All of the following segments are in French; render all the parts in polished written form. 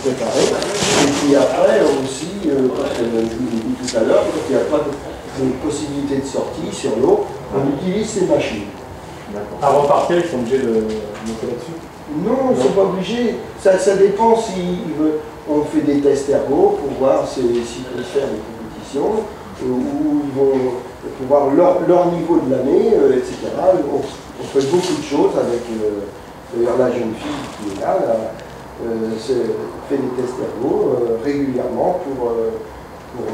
préparer. Et puis après aussi, comme je l'ai dit tout à l'heure, quand il n'y a pas de possibilité de sortie sur l'eau, on utilise ces machines. Avant de partir, ils sont obligés de monter là-dessus? Non, ils ne sont pas obligés. Ça dépend si on fait des tests ergo pour voir s'ils peuvent faire des compétitions, où ils vont voir leur niveau de l'année, etc. On fait beaucoup de choses avec d'ailleurs la jeune fille qui est là, fait des tests ergo régulièrement pour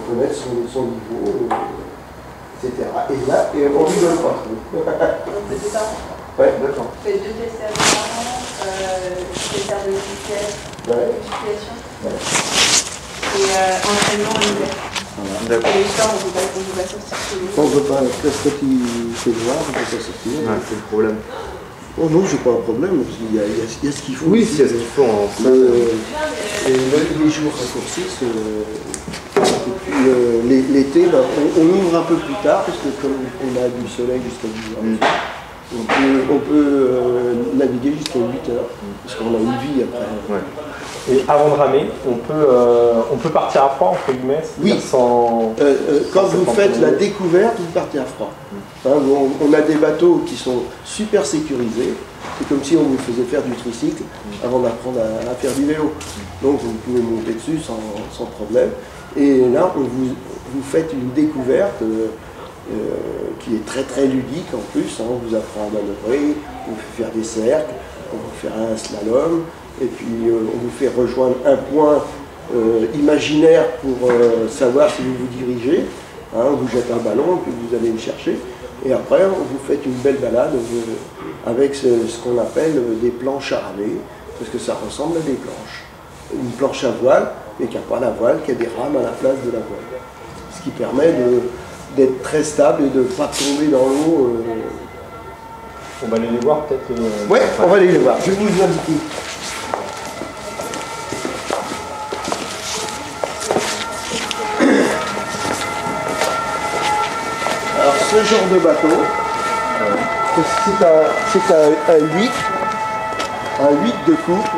connaître son niveau, etc. Et là, on ne rigole pas trop. C'est ça. Ouais, d'accord. On fait 2 tests avant, critères de vitesse, musculation et entraînement en hiver. Voilà. Et les soirs, on ne peut pas sortir. On ne peut pas, quand il fait noir, on ne peut pas sortir. Ouais, c'est le problème. Oh non, j'ai pas un problème, parce qu'il y a ce qu'il faut. Oui, il y a ce qu'il faut en les jours raccourcissent. L'été, on ouvre un peu plus tard, parce que comme on a du soleil jusqu'à 10 h, on peut naviguer jusqu'à 8 h, parce qu'on a une vie après. Ouais. Et avant de ramer, on peut partir à froid, entre guillemets, oui. Sans quand vous faites la découverte, vous partez à froid. Hein, on a des bateaux qui sont super sécurisés. C'est comme si on vous faisait faire du tricycle avant d'apprendre à faire du vélo. Donc vous pouvez monter dessus sans problème. Et là, vous faites une découverte qui est très très ludique en plus. Hein. On vous apprend à manœuvrer, on vous fait faire des cercles, on vous fait un slalom. Et puis on vous fait rejoindre un point imaginaire pour savoir si vous vous dirigez. Hein, on vous jette un ballon, puis vous allez le chercher. Et après, vous faites une belle balade avec ce qu'on appelle des planches à ramer, parce que ça ressemble à des planches. Une planche à voile, mais qui n'a pas la voile, qui a des rames à la place de la voile. Ce qui permet d'être très stable et de ne pas tomber dans l'eau. On va aller les voir peut-être. Oui, on va aller les voir. Je vais vous indiquer. Alors ce genre de bateau, c'est un 8 de couple,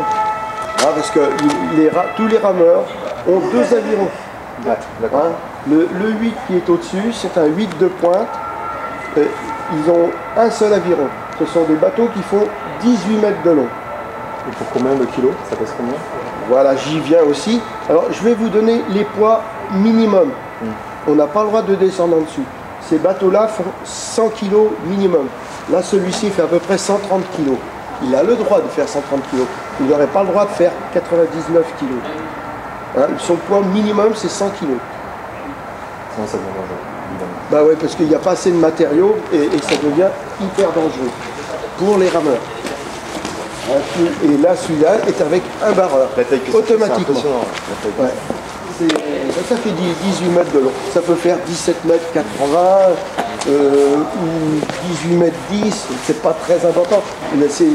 hein, parce que tous les rameurs ont 2 avirons. Hein, le 8 qui est au-dessus, c'est un 8 de pointe, ils ont un seul aviron. Ce sont des bateaux qui font 18 mètres de long. Et pour combien de kilos? Ça pèse combien? Voilà, j'y viens aussi. Alors je vais vous donner les poids minimum. On n'a pas le droit de descendre en dessous. Ces bateaux-là font 100 kg minimum. Là, celui-ci fait à peu près 130 kg. Il a le droit de faire 130 kg. Il n'aurait pas le droit de faire 99 kg. Hein, son poids minimum, c'est 100 kg. Sinon, ça devient dangereux, évidemment. Bah ouais, parce qu'il n'y a pas assez de matériaux et ça devient hyper dangereux pour les rameurs. Hein, et là, celui-là est avec un barreur, automatiquement. Ouais. Ça fait 18 mètres de long. Ça peut faire 17 mètres 80 ou 18 mètres 10. C'est pas très important. C'est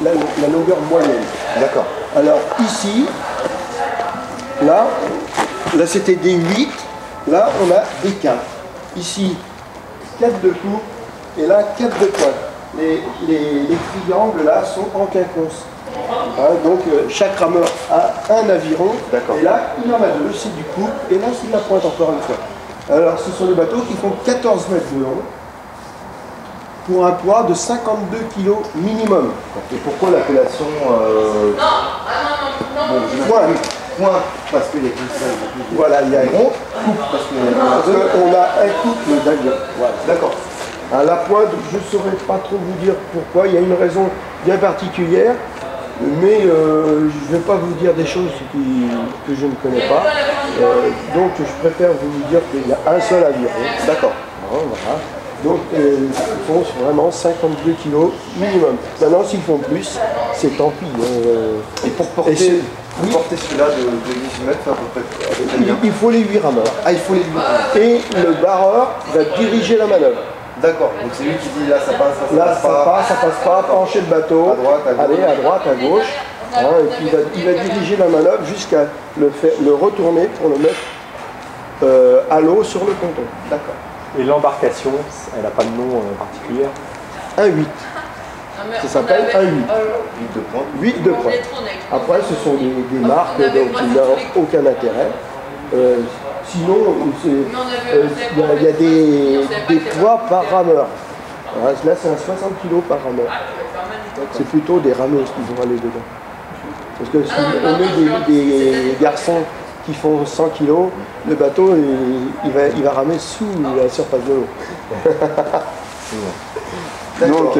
la longueur moyenne. D'accord. Alors ici, là c'était des 8. Là, on a des 4. Ici, 4 de coupe et là, 4 de pointe. Les triangles là sont en quinconce. Hein, donc chaque rameur a un aviron, et là il en a 2, c'est du couple, et là c'est de la pointe encore une fois. Alors ce sont des bateaux qui font 14 mètres de long, pour un poids de 52 kg minimum. Et pourquoi l'appellation point, parce qu'il y a qu'une seule. Voilà, il y a un rond, coupe, parce qu'on a un couple d'avion. Voilà. D'accord. À la pointe, je ne saurais pas trop vous dire pourquoi, il y a une raison bien particulière. Mais je ne vais pas vous dire des choses que je ne connais pas. Donc je préfère vous dire qu'il y a un seul aviron. D'accord. Voilà. Donc ils font vraiment 52 kg minimum. Maintenant s'ils font plus, c'est tant pis. Et pour porter celui-là de 18 mètres, c'est à peu près il faut les 8 rameurs. Ah, il faut les 8 rameurs. Et le barreur va diriger la manœuvre. D'accord, donc c'est lui qui dit là ça passe, ça passe pas, penchez le bateau, à droite, à gauche. allez à droite, à gauche, hein, et puis il va diriger la manœuvre jusqu'à le retourner pour le mettre à l'eau sur le ponton. D'accord. Et l'embarcation, elle n'a pas de nom particulier? Un 8. Ça s'appelle un 8. 8 de pointe. Après, ce sont des marques, donc il n'a aucun intérêt. Sinon, il y a des poids par rameur. Là, c'est un 60 kg par rameur. C'est plutôt des rameuses qui vont aller dedans. Parce que si on met des garçons qui font 100 kg, le bateau, il va ramer sous la surface de l'eau. Donc,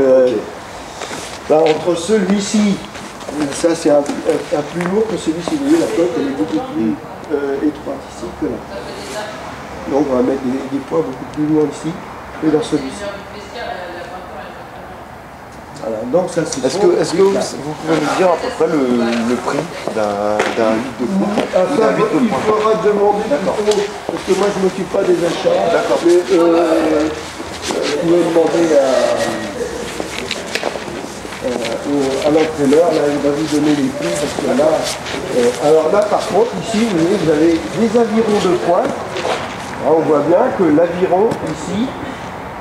là, entre celui-ci, ça c'est un plus lourd que celui-ci. Vous voyez, la coque elle est beaucoup plus étroite ici que là. Donc on va mettre des poids beaucoup plus loin ici que dans celui-ci. Voilà, donc ça c'est. Est-ce que vous pouvez nous dire à peu près le prix d'un litre de coupe? Il faudra demander, parce que moi je ne m'occupe pas des achats. D'accord. Mais vous pouvez demander à l'entraîneur, là il va vous donner les prix parce que là. Alors là par contre, ici vous voyez, vous avez des avirons de pointe. Là, on voit bien que l'aviron ici,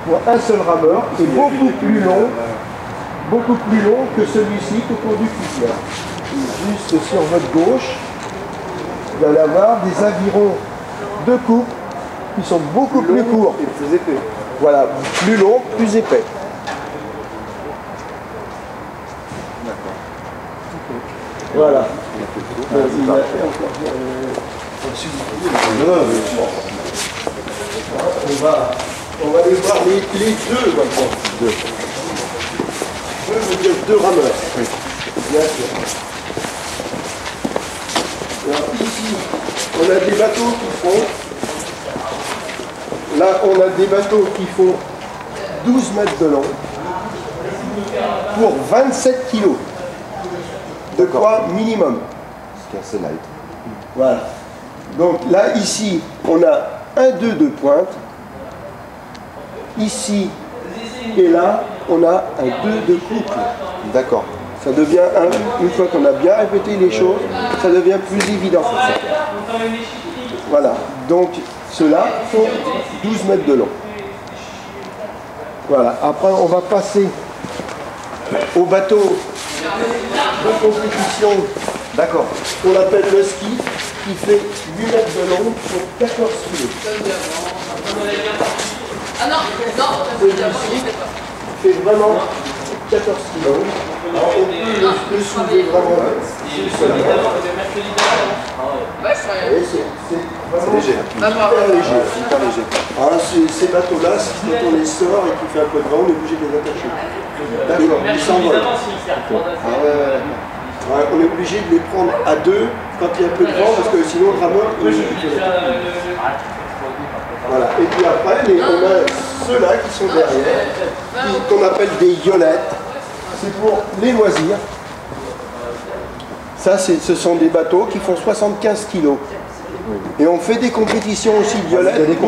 pour un seul rameur, est beaucoup plus long que celui-ci tout au bout du cutter. Juste sur votre gauche, vous allez avoir des avirons de coupe qui sont beaucoup plus courts. Et plus épais. Voilà, plus longs, plus épais. Voilà. On va aller voir les deux maintenant. Deux veut dire deux rameurs. Oui. Bien sûr. Alors ici, on a des bateaux qui font. Là, on a des bateaux qui font 12 mètres de long pour 27 kg de poids minimum. Ce qui est assez light. Voilà. Donc là, ici, on a un 2 de pointe. Ici et là, on a un 2 de couple. D'accord. Ça devient, une fois qu'on a bien répété les choses, ça devient plus évident. Voilà. Donc, ceux-là font 12 mètres de long. Voilà. Après, on va passer au bateau de compétition. D'accord. Qu'on appelle le ski, qui fait 8 mètres de long pour 14 kg. Ah non, Celui-ci fait vraiment 14 kg. Alors on peut le soulever vraiment. C'est léger. Hyper léger. Alors, ces bateaux-là, quand on les sort et qu'il fait un peu de vent, on est obligé de les attacher. D'accord, ils s'envolent. On est obligé de les prendre à deux quand il y a un peu de vent, parce que sinon le rameur, il voilà. Et puis après, on a ceux-là qui sont derrière, qu'on appelle des yolettes. C'est pour les loisirs. Ça, ce sont des bateaux qui font 75 kg. Et on fait des compétitions aussi de yolettes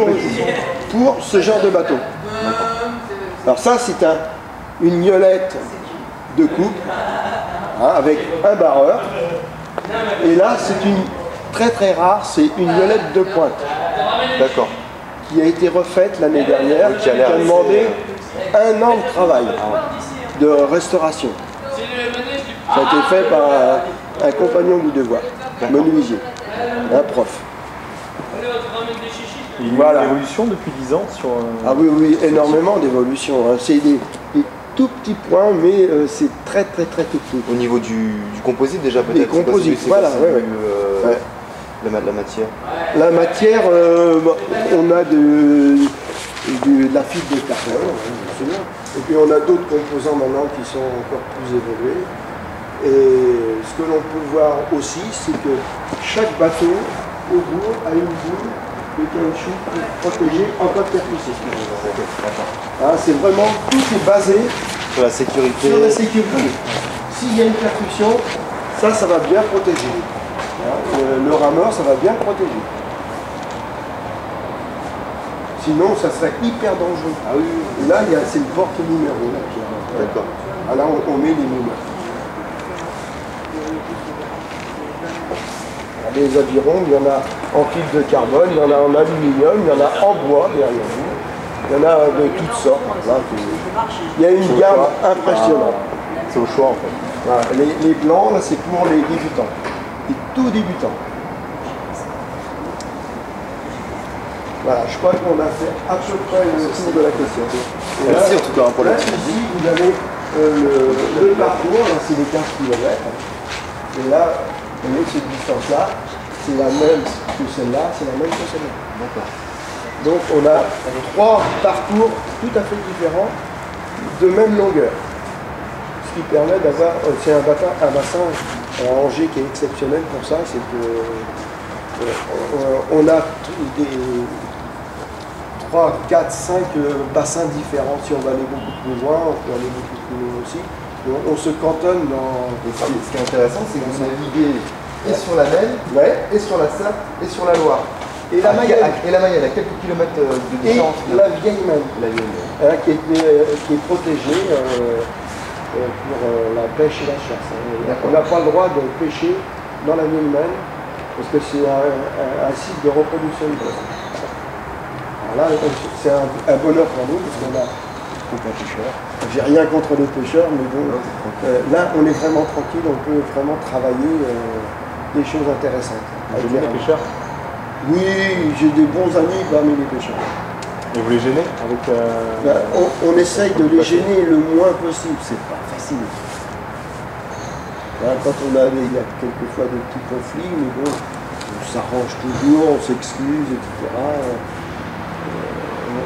pour ce genre de bateau. Alors ça, c'est une yolette de coupe, avec un barreur. Et là, c'est une très très rare, c'est une yolette de pointe. D'accord. Qui a été refaite l'année dernière, qui a demandé un an de travail de restauration. Ça a été fait par un compagnon du devoir, menuisier, un prof. Il y a eu une évolution depuis 10 ans sur... Ah oui, oui, énormément d'évolution. C'est des tout petits points, mais c'est très très très tout petit. Au niveau du composite déjà peut-être. Les composites, voilà. La matière. La matière, on a de la fibre de carbone, et puis on a d'autres composants maintenant qui sont encore plus évolués. Et ce que l'on peut voir aussi, c'est que chaque bateau, au bout, a une boule de caoutchouc pour protéger en cas de percussion. C'est vraiment, tout est basé sur la sécurité. Sur la sécurité. S'il y a une percussion, ça va bien protéger. Le rameur, ça va bien protéger. Sinon, ça serait hyper dangereux. Ah oui. Là, c'est le porte-numéro. D'accord. Là, on met les numéros. Les avirons, il y en a en fibre de carbone, il y en a en aluminium, il y en a en bois derrière vous. Il y en a de toutes sortes. Là, il y a une gamme impressionnante. C'est au choix en fait. Voilà. Les blancs, là, c'est pour les débutants. Les tout débutants. Voilà, je crois qu'on a fait à peu près le tour de la question. Merci en tout cas pour la là, ici, vous avez le parcours, là, c'est les 15 km. Et là, vous voyez, cette distance-là, c'est la même que celle-là, c'est la même que celle-là. D'accord. Donc on a 3 parcours tout à fait différents, de même longueur. Ce qui permet d'avoir, c'est un bassin à Angers qui est exceptionnel pour ça, c'est que on a des 3, 4, 5 bassins différents. Si on va aller beaucoup plus loin, on peut aller beaucoup plus loin aussi. On se cantonne dans... Ce qui est intéressant, c'est que vous naviguez et sur la Maine, et sur la Sarthe, et sur la Loire. Et la Mayenne. Et la Mayenne, à quelques kilomètres de distance. Et la vieille Maine. La vieille Maine. Qui est protégée pour la pêche et la chasse. On n'a pas le droit de pêcher dans la vieille Maine parce que c'est un site de reproduction du poisson. Alors là, c'est un bonheur pour nous parce qu'on a aucun pêcheur. J'ai rien contre les pêcheurs, mais bon, là on est vraiment tranquille, on peut vraiment travailler des choses intéressantes. Vous aimez les pêcheurs? Oui, j'ai des bons amis parmi les pêcheurs. Et vous les gênez avec on essaye de les gêner le moins possible, c'est pas facile. Là, quand il y a quelquefois des petits conflits, mais bon, on s'arrange toujours, on s'excuse, etc.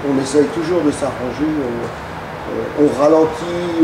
On essaye toujours de s'arranger, on ralentit.